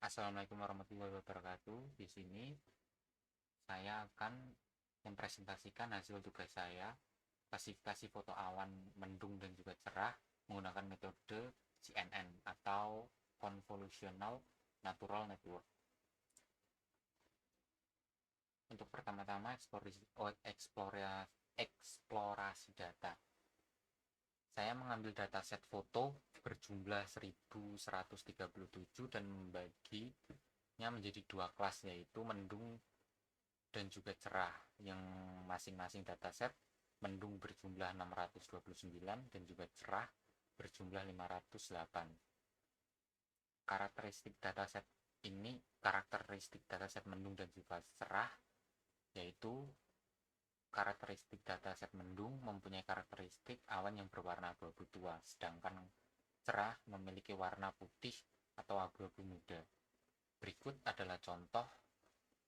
Assalamualaikum warahmatullahi wabarakatuh. Di sini saya akan mempresentasikan hasil tugas saya, klasifikasi foto awan mendung dan juga cerah menggunakan metode CNN atau Convolutional Neural Network. Untuk pertama-tama eksplorasi data. Saya mengambil dataset foto berjumlah 1137 dan membaginya menjadi dua kelas, yaitu mendung dan juga cerah, yang masing-masing dataset mendung berjumlah 629 dan juga cerah berjumlah 508. Karakteristik dataset mendung dan juga cerah yaitu karakteristik dataset mendung mempunyai karakteristik awan yang berwarna abu-abu tua, sedangkan cerah memiliki warna putih atau abu-abu muda. Berikut adalah contoh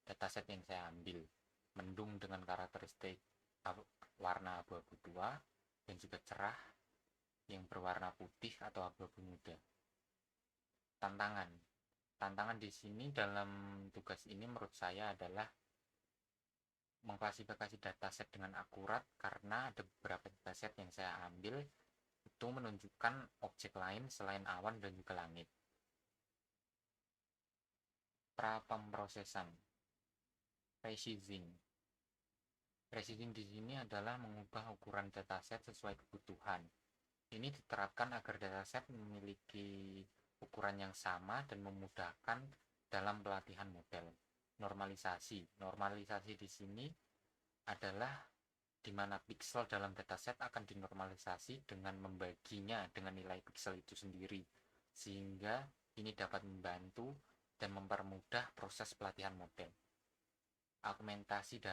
dataset yang saya ambil. Mendung dengan karakteristik warna abu-abu tua dan juga cerah yang berwarna putih atau abu-abu muda. Tantangan di sini dalam tugas ini menurut saya adalah mengklasifikasi dataset dengan akurat, karena ada beberapa dataset yang saya ambil itu menunjukkan objek lain selain awan dan juga langit. Pra-pemrosesan, resizing. Resizing di sini adalah mengubah ukuran dataset sesuai kebutuhan. Ini diterapkan agar dataset memiliki ukuran yang sama dan memudahkan dalam pelatihan model. Normalisasi di sini adalah di mana piksel dalam dataset akan dinormalisasi dengan membaginya dengan nilai piksel itu sendiri, sehingga ini dapat membantu dan mempermudah proses pelatihan model. Augmentasi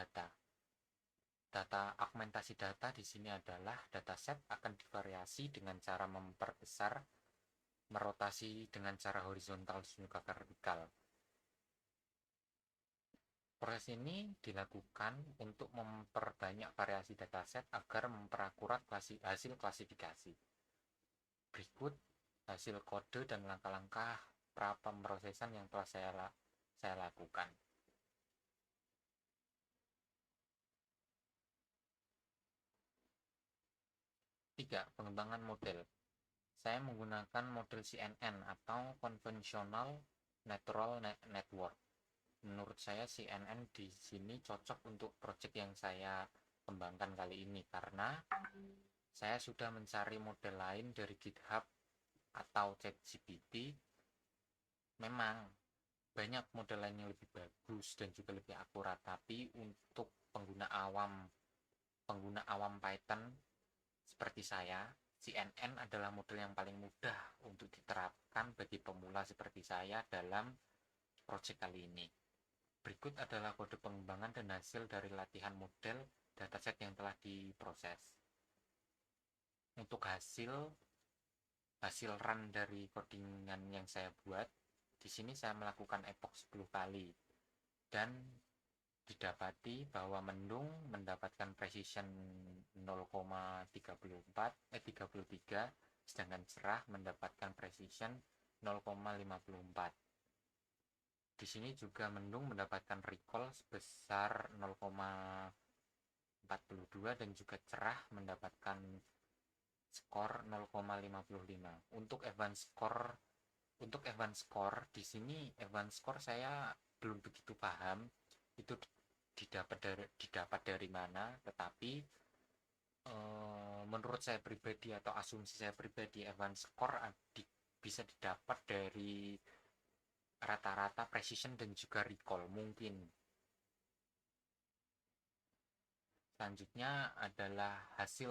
data di sini adalah dataset akan divariasi dengan cara memperbesar, merotasi dengan cara horizontal dan juga vertikal. Proses ini dilakukan untuk memperbanyak variasi dataset agar memperakurat hasil klasifikasi. Berikut hasil kode dan langkah-langkah pra-pemrosesan yang telah saya lakukan. 3. Pengembangan model. Saya menggunakan model CNN atau Conventional Neural Network. Menurut saya CNN di sini cocok untuk proyek yang saya kembangkan kali ini, karena saya sudah mencari model lain dari GitHub atau ChatGPT. Memang banyak model lain yang lebih bagus dan juga lebih akurat, tapi untuk pengguna awam Python seperti saya, CNN adalah model yang paling mudah untuk diterapkan bagi pemula seperti saya dalam proyek kali ini. Berikut adalah kode pengembangan dan hasil dari latihan model dataset yang telah diproses. Untuk hasil run dari codingan yang saya buat, di sini saya melakukan epoch 10 kali dan didapati bahwa mendung mendapatkan precision 0,33, sedangkan cerah mendapatkan precision 0,54. Di sini juga mendung mendapatkan recall sebesar 0,42 dan juga cerah mendapatkan skor 0,55. Untuk advance score di sini saya belum begitu paham itu didapat dari mana, tetapi menurut saya pribadi atau asumsi saya pribadi, advance score bisa didapat dari rata-rata precision dan juga recall mungkin. Selanjutnya adalah hasil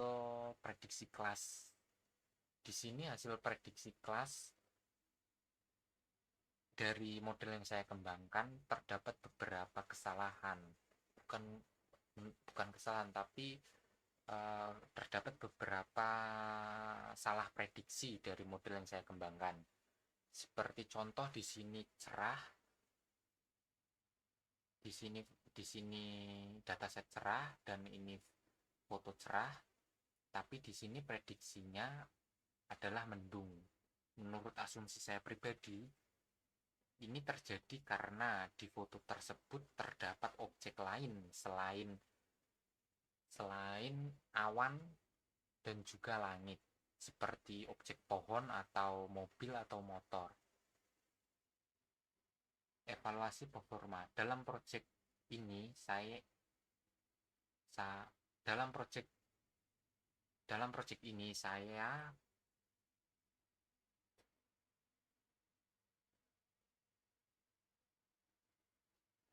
prediksi kelas. Di sini hasil prediksi kelas dari model yang saya kembangkan terdapat beberapa kesalahan. Bukan kesalahan, tapi terdapat beberapa salah prediksi dari model yang saya kembangkan. Seperti contoh di sini cerah, di sini dataset cerah dan ini foto cerah, tapi di sini prediksinya adalah mendung. Menurut asumsi saya pribadi, Ini terjadi karena di foto tersebut terdapat objek lain selain awan dan juga langit, seperti objek pohon atau mobil atau motor. Evaluasi performa dalam proyek ini dalam proyek ini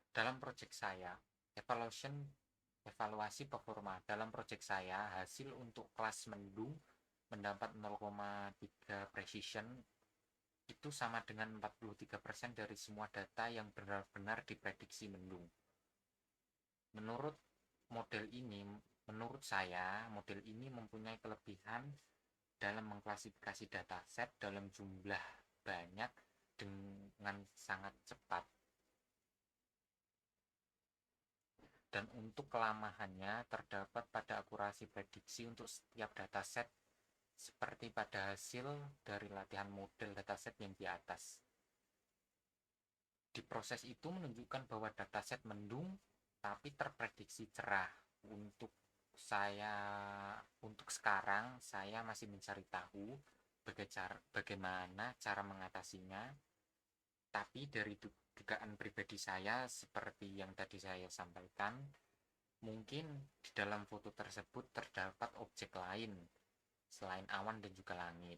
dalam proyek saya evaluasi performa dalam proyek saya, hasil untuk kelas mendung mendapat 0,3 precision itu sama dengan 43% dari semua data yang benar-benar diprediksi mendung. Menurut saya, model ini mempunyai kelebihan dalam mengklasifikasi dataset dalam jumlah banyak dengan sangat cepat. Dan untuk kelamahannya terdapat pada akurasi prediksi untuk setiap dataset seperti pada hasil dari latihan model dataset yang di atas. Di proses itu menunjukkan bahwa dataset mendung tapi terprediksi cerah. Untuk sekarang saya masih mencari tahu bagaimana cara mengatasinya. Tapi dari dugaan pribadi saya, seperti yang tadi saya sampaikan, mungkin di dalam foto tersebut terdapat objek lain selain awan dan juga langit.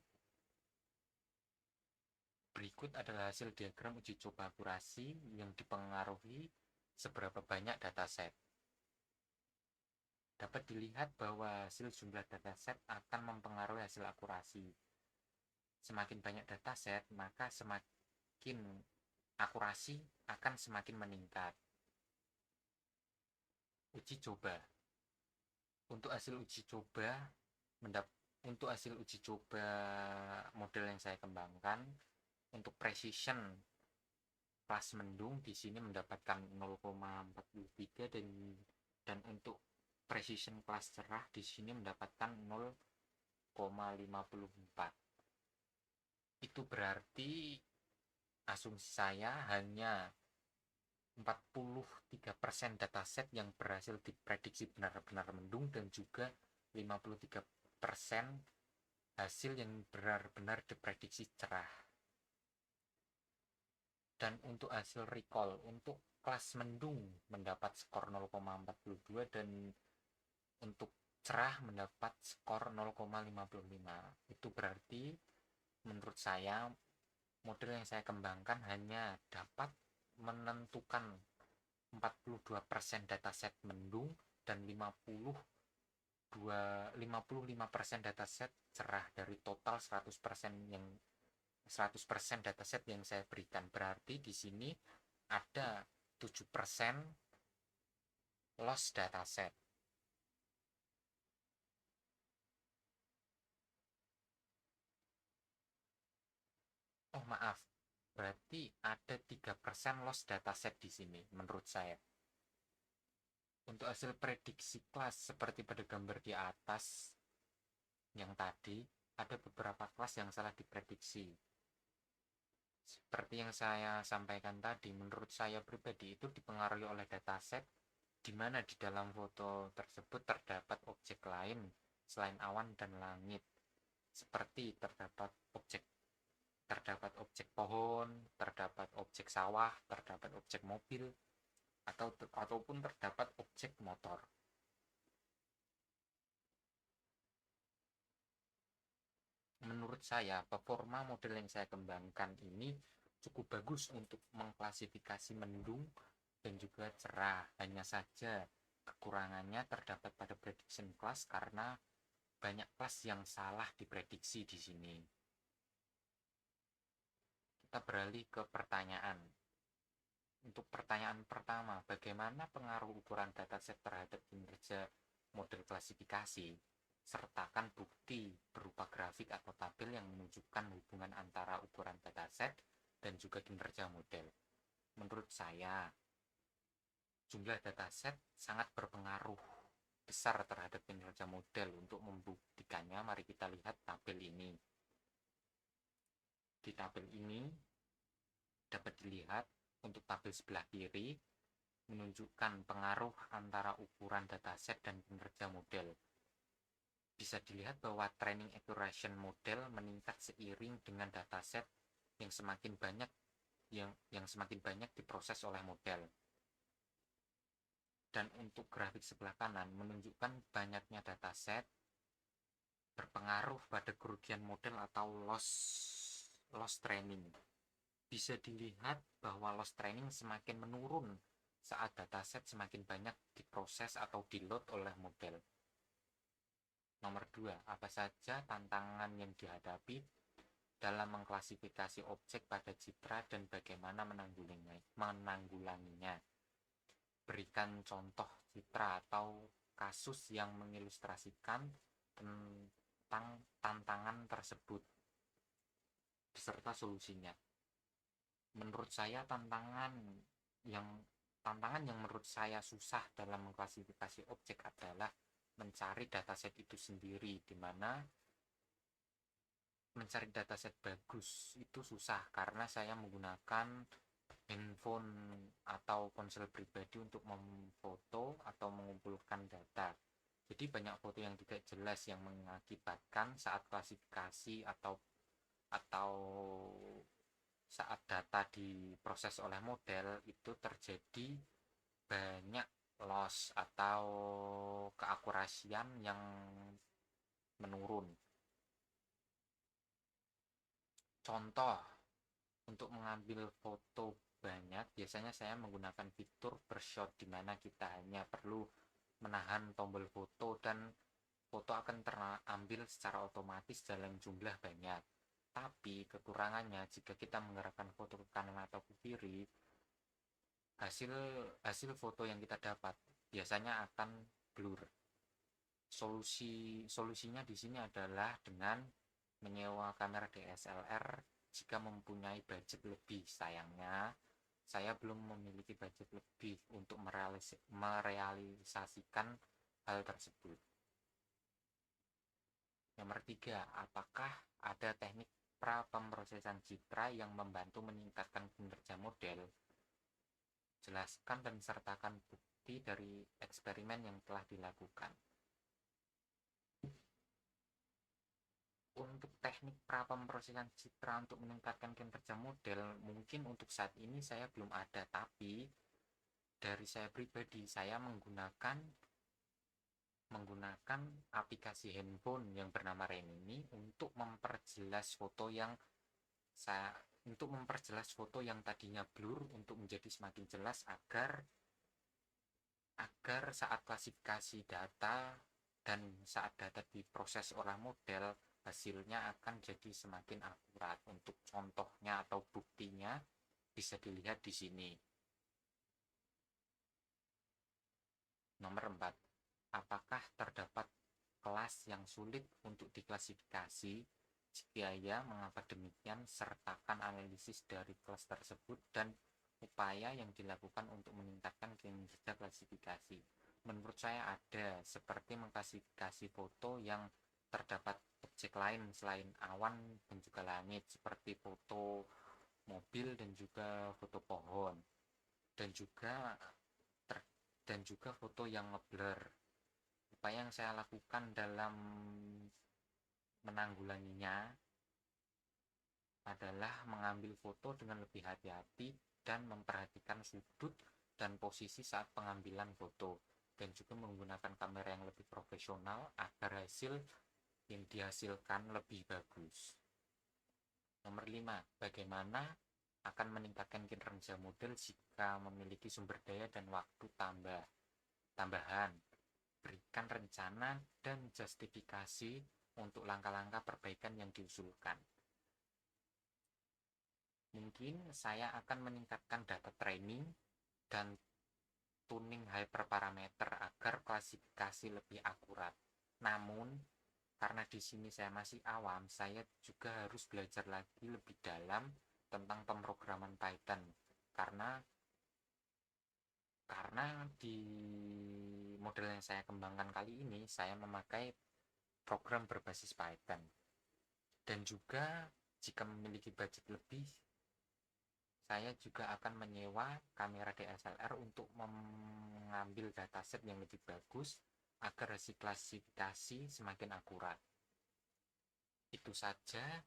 Berikut adalah hasil diagram uji coba akurasi yang dipengaruhi seberapa banyak dataset. Dapat dilihat bahwa hasil jumlah dataset akan mempengaruhi hasil akurasi. Semakin banyak dataset, maka semakin akurasi akan semakin meningkat. Uji coba. Untuk hasil uji coba model yang saya kembangkan, untuk precision kelas mendung di sini mendapatkan 0,43 dan untuk precision kelas cerah di sini mendapatkan 0,54. Itu berarti asumsi saya hanya 43% dataset yang berhasil diprediksi benar-benar mendung dan juga 53% hasil yang benar-benar diprediksi cerah. Dan untuk hasil recall untuk kelas mendung mendapat skor 0,42 dan untuk cerah mendapat skor 0,55. Itu berarti menurut saya model yang saya kembangkan hanya dapat menentukan 42% dataset mendung dan 55% dataset cerah dari total 100% dataset yang saya berikan. Berarti di sini ada 7% loss dataset. Oh maaf, berarti ada 3% loss dataset di sini menurut saya. Untuk hasil prediksi kelas seperti pada gambar di atas yang tadi, ada beberapa kelas yang salah diprediksi. Seperti yang saya sampaikan tadi, menurut saya pribadi itu dipengaruhi oleh dataset di mana di dalam foto tersebut terdapat objek lain selain awan dan langit. Seperti terdapat objek pohon, terdapat objek sawah, terdapat objek mobil, ataupun terdapat objek motor. Menurut saya, performa model yang saya kembangkan ini cukup bagus untuk mengklasifikasi mendung dan juga cerah. Hanya saja kekurangannya terdapat pada prediction class karena banyak kelas yang salah diprediksi di sini. Kita beralih ke pertanyaan. Untuk pertanyaan pertama, bagaimana pengaruh ukuran dataset terhadap kinerja model klasifikasi? Sertakan bukti berupa grafik atau tabel yang menunjukkan hubungan antara ukuran dataset dan juga kinerja model. Menurut saya, jumlah dataset sangat berpengaruh besar terhadap kinerja model. Untuk membuktikannya, mari kita lihat tabel ini. Di tabel ini Dapat dilihat untuk tabel sebelah kiri menunjukkan pengaruh antara ukuran dataset dan kinerja model. Bisa dilihat bahwa training accuracy model meningkat seiring dengan dataset yang semakin banyak semakin banyak diproses oleh model. Dan untuk grafik sebelah kanan menunjukkan banyaknya dataset berpengaruh pada kerugian model atau loss training. Bisa dilihat bahwa loss training semakin menurun saat dataset semakin banyak diproses atau di-load oleh model. Nomor 2, apa saja tantangan yang dihadapi dalam mengklasifikasi objek pada citra dan bagaimana menanggulanginya. Berikan contoh citra atau kasus yang mengilustrasikan tentang tantangan tersebut beserta solusinya. Menurut saya tantangan yang menurut saya susah dalam mengklasifikasi objek adalah mencari dataset itu sendiri, di mana mencari dataset bagus itu susah karena saya menggunakan handphone atau ponsel pribadi untuk memfoto atau mengumpulkan data. Jadi banyak foto yang tidak jelas yang mengakibatkan saat klasifikasi atau saat data diproses oleh model itu terjadi banyak loss atau keakurasian yang menurun. Contoh, untuk mengambil foto banyak, biasanya saya menggunakan fitur bershot di mana kita hanya perlu menahan tombol foto dan foto akan terambil secara otomatis dalam jumlah banyak. Tapi kekurangannya jika kita menggerakkan foto ke kanan atau ke kiri, hasil foto yang kita dapat biasanya akan blur. Solusinya di sini adalah dengan menyewa kamera DSLR jika mempunyai budget lebih. Sayangnya saya belum memiliki budget lebih untuk merealisasikan hal tersebut. Nomor 3, apakah ada teknik pra-pemrosesan citra yang membantu meningkatkan kinerja model? Jelaskan dan sertakan bukti dari eksperimen yang telah dilakukan. Untuk teknik pra-pemrosesan citra untuk meningkatkan kinerja model, mungkin untuk saat ini saya belum ada, tapi dari saya pribadi, saya menggunakan aplikasi handphone yang bernama Remini untuk memperjelas foto yang tadinya blur untuk menjadi semakin jelas agar saat klasifikasi data dan saat data diproses oleh model, hasilnya akan jadi semakin akurat. Untuk contohnya atau buktinya bisa dilihat di sini. Nomor 4, apakah terdapat kelas yang sulit untuk diklasifikasi? Jika ya, mengapa demikian? Sertakan analisis dari kelas tersebut dan upaya yang dilakukan untuk meningkatkan kinerja klasifikasi. Menurut saya ada, seperti mengklasifikasi foto yang terdapat objek lain selain awan dan juga langit, seperti foto mobil dan juga foto pohon, dan juga foto yang ngeblur. Upaya yang saya lakukan dalam menanggulanginya adalah mengambil foto dengan lebih hati-hati dan memperhatikan sudut dan posisi saat pengambilan foto, dan juga menggunakan kamera yang lebih profesional agar hasil yang dihasilkan lebih bagus. Nomor 5, bagaimana akan meningkatkan kinerja model jika memiliki sumber daya dan waktu tambahan? Berikan rencana dan justifikasi untuk langkah-langkah perbaikan yang diusulkan. Mungkin saya akan meningkatkan data training dan tuning hyperparameter agar klasifikasi lebih akurat. Namun, karena di sini saya masih awam, saya juga harus belajar lagi lebih dalam tentang pemrograman Python. Karena di model yang saya kembangkan kali ini, saya memakai program berbasis Python. Dan juga jika memiliki budget lebih, Saya juga akan menyewa kamera DSLR untuk mengambil dataset yang lebih bagus agar hasil klasifikasi semakin akurat. Itu saja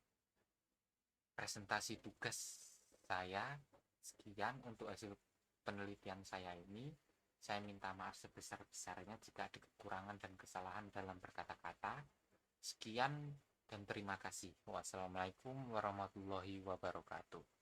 presentasi tugas saya. Sekian untuk hasil penelitian saya ini. Saya minta maaf sebesar-besarnya jika ada kekurangan dan kesalahan dalam berkata-kata. Sekian dan terima kasih. Wassalamualaikum warahmatullahi wabarakatuh.